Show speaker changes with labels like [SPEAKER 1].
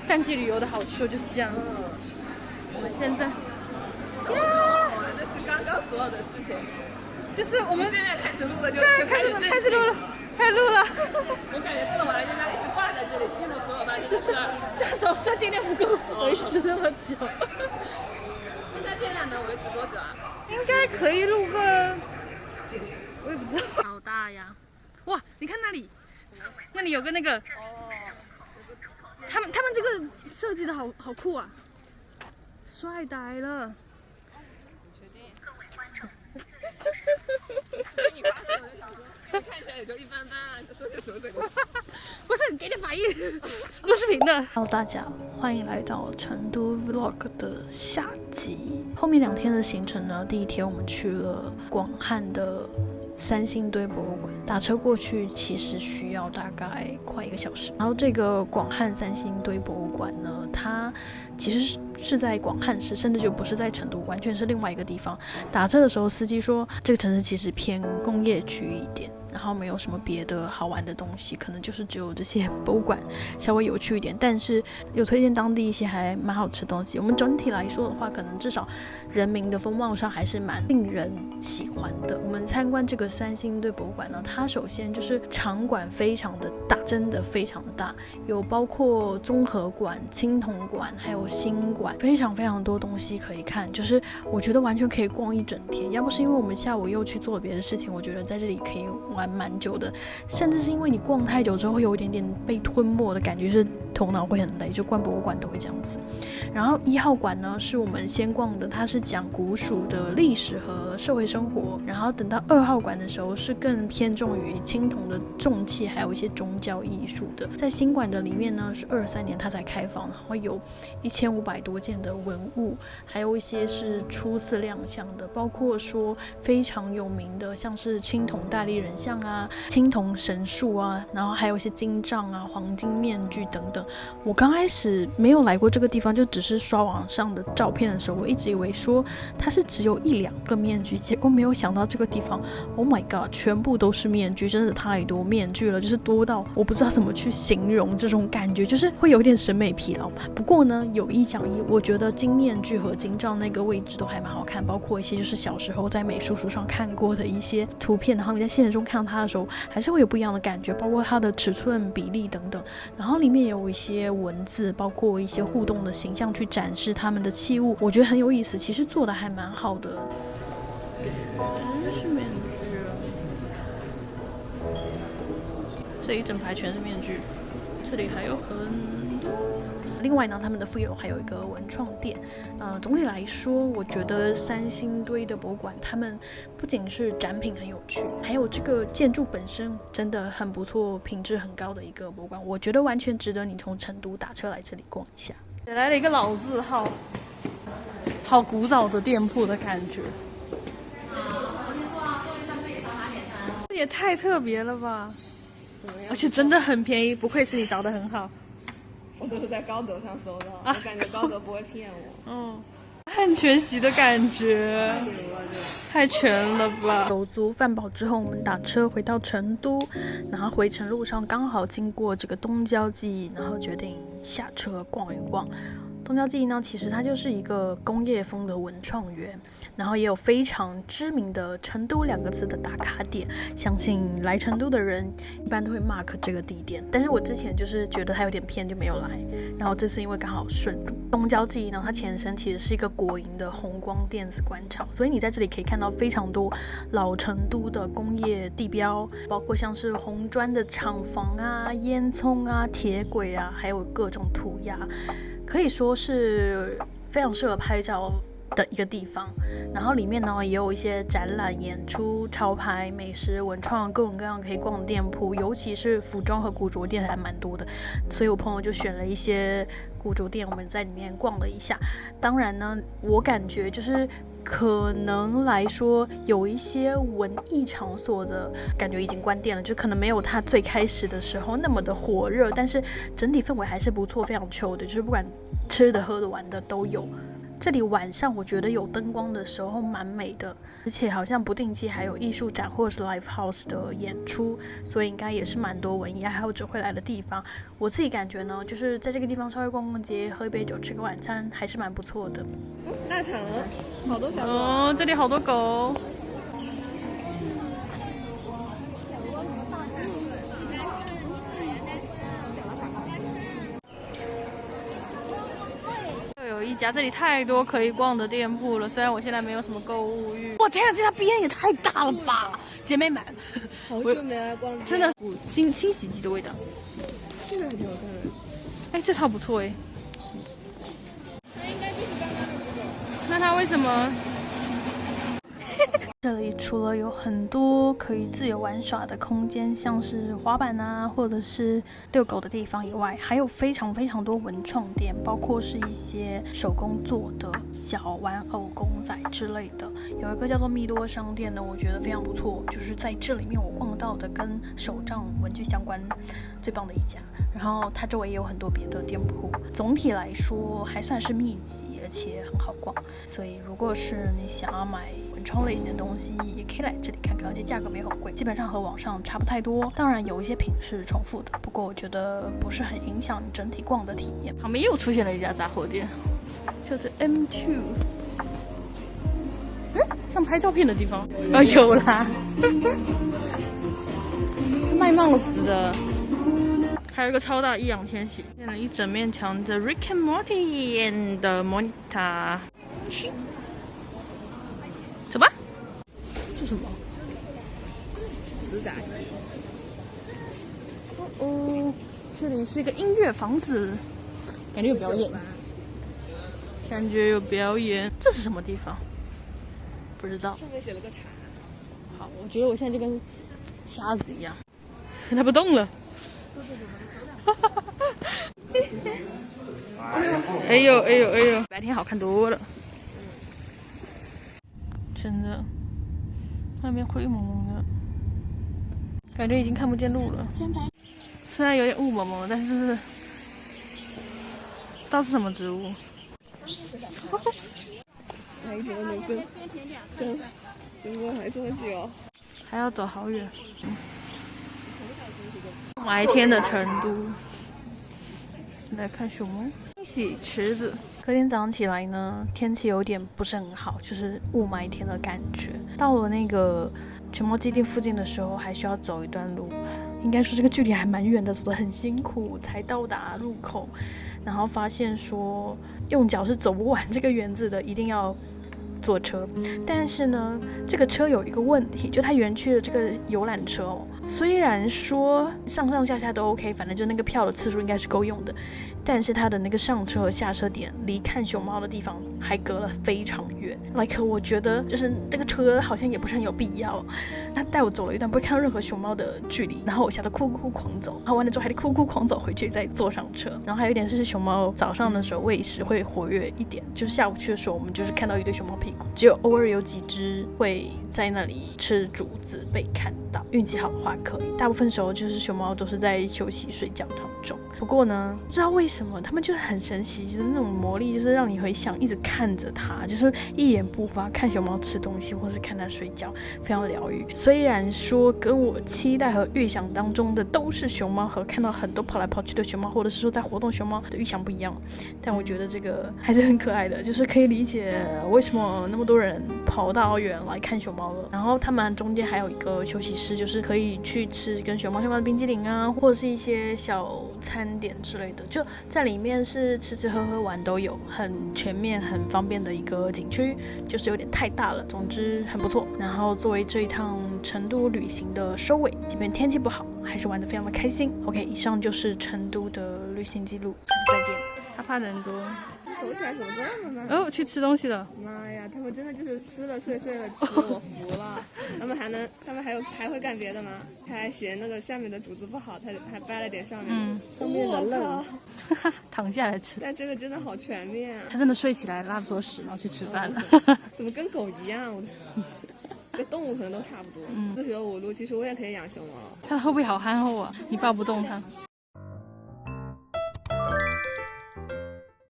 [SPEAKER 1] 淡季旅游的好处就是这样子。我们现在，
[SPEAKER 2] 这是刚刚所有的事情，
[SPEAKER 1] 就是我们
[SPEAKER 2] 现在开始录了就
[SPEAKER 1] 开始录了。
[SPEAKER 2] 我感觉这个马来西亚里是挂在这里记录所有发生的事儿。
[SPEAKER 1] 这种设定量不够维持那么久。
[SPEAKER 2] 现在电量能维持多久啊？
[SPEAKER 1] 应该可以录个，我也不知道。好大呀！哇，你看那里，那里有个那个，他们这个设计的好酷啊，帅呆了。
[SPEAKER 2] 确定？你刮我就想说，你看起来也就一般般啊，这说些什么鬼东西？
[SPEAKER 1] 不是，你给点反应，录视频的。Hello， 大家欢迎来到成都 Vlog 的下集。后面2天的行程呢，第1天我们去了广汉的三星堆博物馆，打车过去其实需要大概快1个小时。然后这个广汉三星堆博物馆呢，它其实是在广汉市，甚至就不是在成都，完全是另外一个地方。打车的时候，司机说这个城市其实偏工业区一点，然后没有什么别的好玩的东西，可能就是只有这些博物馆稍微有趣一点，但是有推荐当地一些还蛮好吃的东西。我们整体来说的话，可能至少人民的风貌上还是蛮令人喜欢的。我们参观这个三星堆博物馆呢，它首先就是场馆非常的大，真的非常大，有包括综合馆、青铜馆，还有新馆，非常非常多东西可以看，就是我觉得完全可以逛一整天。要不是因为我们下午又去做了别的事情，我觉得在这里可以玩蛮久的，甚至是因为你逛太久之后会有一点点被吞没的感觉，就是头脑会很累，就逛博物馆都会这样子。然后1号馆呢是我们先逛的，它是讲古蜀的历史和社会生活，然后等到2号馆的时候是更偏重于青铜的重器，还有一些宗教艺术的。在新馆的里面呢是23年它才开放，然后有1500多件的文物，还有一些是初次亮相的，包括说非常有名的像是青铜大力人像啊、青铜神树啊，然后还有一些金杖啊、黄金面具等等。我刚开始没有来过这个地方，就只是刷网上的照片的时候，我一直以为说它是只有1、2个面具，结果没有想到这个地方 ，Oh my god， 全部都是面具，真的太多面具了，就是多到我不知道怎么去形容这种感觉，就是会有点审美疲劳。不过呢，有一讲一，我觉得金面具和金杖那个位置都还蛮好看，包括一些就是小时候在美术书上看过的一些图片，然后你在现实中看到它的时候，还是会有不一样的感觉，包括它的尺寸比例等等。然后里面有一些文字，包括一些互动的形象去展示他们的器物，我觉得很有意思，其实做的还蛮好的。全是面具，这一整排全是面具，这里还有很多。另外呢，他们的负一楼还有一个文创店。总体来说，我觉得三星堆的博物馆，他们不仅是展品很有趣，还有这个建筑本身真的很不错，品质很高的一个博物馆。我觉得完全值得你从成都打车来这里逛一下。来了一个老字号，好古早的店铺的感觉。这也太特别了吧！而且真的很便宜，不愧是你找得很好。
[SPEAKER 2] 我都是在高德上搜的，我感觉高德不会骗我。
[SPEAKER 1] 汉全席的感觉，太全了吧！酒足饭饱之后，我们打车回到成都，然后回程路上刚好经过这个东郊记，然后决定下车逛一逛。东郊记呢，其实它就是一个工业风的文创园，然后也有非常知名的成都2个字的打卡点，相信来成都的人一般都会 mark 这个地点。但是我之前就是觉得它有点偏，就没有来，然后这次因为刚好顺路。东郊记呢，它前身其实是一个国营的红光电子官场，所以你在这里可以看到非常多老成都的工业地标，包括像是红砖的厂房啊、烟囱啊、铁轨啊，还有各种涂鸦。可以说是非常适合拍照的一个地方，然后里面呢也有一些展览、演出、潮牌、美食、文创，各种各样可以逛的店铺，尤其是服装和古着店还蛮多的，所以我朋友就选了一些古着店，我们在里面逛了一下。当然呢，我感觉就是可能来说有一些文艺场所的感觉已经关店了，就可能没有它最开始的时候那么的火热，但是整体氛围还是不错，非常chill的，就是不管吃的喝的玩的都有。这里晚上我觉得有灯光的时候蛮美的，而且好像不定期还有艺术展或者是 live house 的演出，所以应该也是蛮多文艺爱好者会来的地方。我自己感觉呢，就是在这个地方稍微逛逛街，喝一杯酒，吃个晚餐，还是蛮不错的。
[SPEAKER 2] 大厂好多小狗
[SPEAKER 1] 哦，这里好多狗。有一家，这里太多可以逛的店铺了。虽然我现在没有什么购物欲，我天啊，这家边也太大了吧！姐妹们，
[SPEAKER 2] 好久没来逛街，
[SPEAKER 1] 真的清洗剂的味道。
[SPEAKER 2] 这个还挺好看的。
[SPEAKER 1] 哎，这套不错哎。那它为什么？这里除了有很多可以自由玩耍的空间，像是滑板啊，或者是遛狗的地方以外，还有非常多文创店，包括是一些手工做的小玩偶公仔之类的。有一个叫做蜜多商店的，我觉得非常不错，就是在这里面我逛到的跟手账文具相关最棒的一家。然后它周围也有很多别的店铺，总体来说还算是密集，而且很好逛。所以如果是你想要买文创类型的东西，也可以来这里看看，而且价格没有很贵，基本上和网上差不太多。当然有一些品是重复的，不过我觉得不是很影响你整体逛的体验。旁边又出现了一家杂货店，就是 M2。像拍照片的地方有啦，卖帽子的。还有一个超大易烊千玺，建了一整面墙的 Rick and Morty 的 Monica。走吧。是什么？
[SPEAKER 2] 死仔。
[SPEAKER 1] 哦，这里是一个音乐房子，感觉有表演。感觉有表演。这是什么地方？不知道。
[SPEAKER 2] 上面写了个茶。
[SPEAKER 1] 好，我觉得我现在就跟瞎子一样，它不动了。哎呦哎呦哎呦！白天好看多了，真的。外面灰蒙蒙的，感觉已经看不见路了。虽然有点雾蒙蒙的，但是不知道是什么植物。
[SPEAKER 2] 还怎么能跟过还这么久？
[SPEAKER 1] 还要走好远。白天的成都，来看熊猫。洗池子。隔天早上起来呢，天气有点不是很好，就是雾霾天的感觉。到了那个熊猫基地附近的时候，还需要走一段路，应该说这个距离还蛮远的，走得很辛苦才到达入口。然后发现说用脚是走不完这个园子的，一定要坐车。但是呢，这个车有一个问题，就它园区的这个游览车哦，虽然说上上下下都 OK， 反正就那个票的次数应该是够用的，但是它的那个上车和下车点离看熊猫的地方还隔了非常远。Like 我觉得就是这个车好像也不是很有必要。他带我走了一段不会看到任何熊猫的距离，然后我吓得哭狂走，然后完了之后还得哭狂走回去再坐上车。然后还有一点是熊猫早上的时候喂食会活跃一点，就是下午去的时候我们就是看到一堆熊猫屁股，只有偶尔有几只会在那里吃竹子被看到，运气好的话可以。大部分时候就是熊猫都是在休息睡觉当中。不过呢，不知道为什么他们就是很神奇，就是那种魔力，就是让你会想一直看着它，就是一言不发看熊猫吃东西或是看它睡觉，非常疗愈。虽然说跟我期待和预想当中的都是熊猫和看到很多跑来跑去的熊猫，或者是说在活动熊猫的预想不一样，但我觉得这个还是很可爱的，就是可以理解为什么那么多人跑到远来看熊猫了。然后他们中间还有一个休息室，就是可以去吃跟熊猫相关的冰激凌啊，或者是一些小餐点之类的，就在里面是吃喝玩都有，很全面很方便的一个景区，就是有点太大了，总之很不错。然后作为这一趟成都旅行的收尾，即便天气不好，还是玩得非常的开心。OK， 以上就是成都的旅行记录，下次再见。他怕人多。
[SPEAKER 2] 走起来怎么这么慢？
[SPEAKER 1] 哦，去吃东西了。
[SPEAKER 2] 妈呀，他们真的就是吃了睡，睡了吃，我服了。他们还会干别的吗？他还嫌那个下面的竹子不好，他还掰了点上面上面的愣，
[SPEAKER 1] 躺下来吃。
[SPEAKER 2] 但这个真的好全面啊！
[SPEAKER 1] 他真的睡起来拉坨屎，然后去吃饭了。
[SPEAKER 2] 怎么跟狗一样？跟动物可能都差不多。4舍5入，其实我也可以养熊猫。
[SPEAKER 1] 它的后背好憨厚啊，你抱不动它。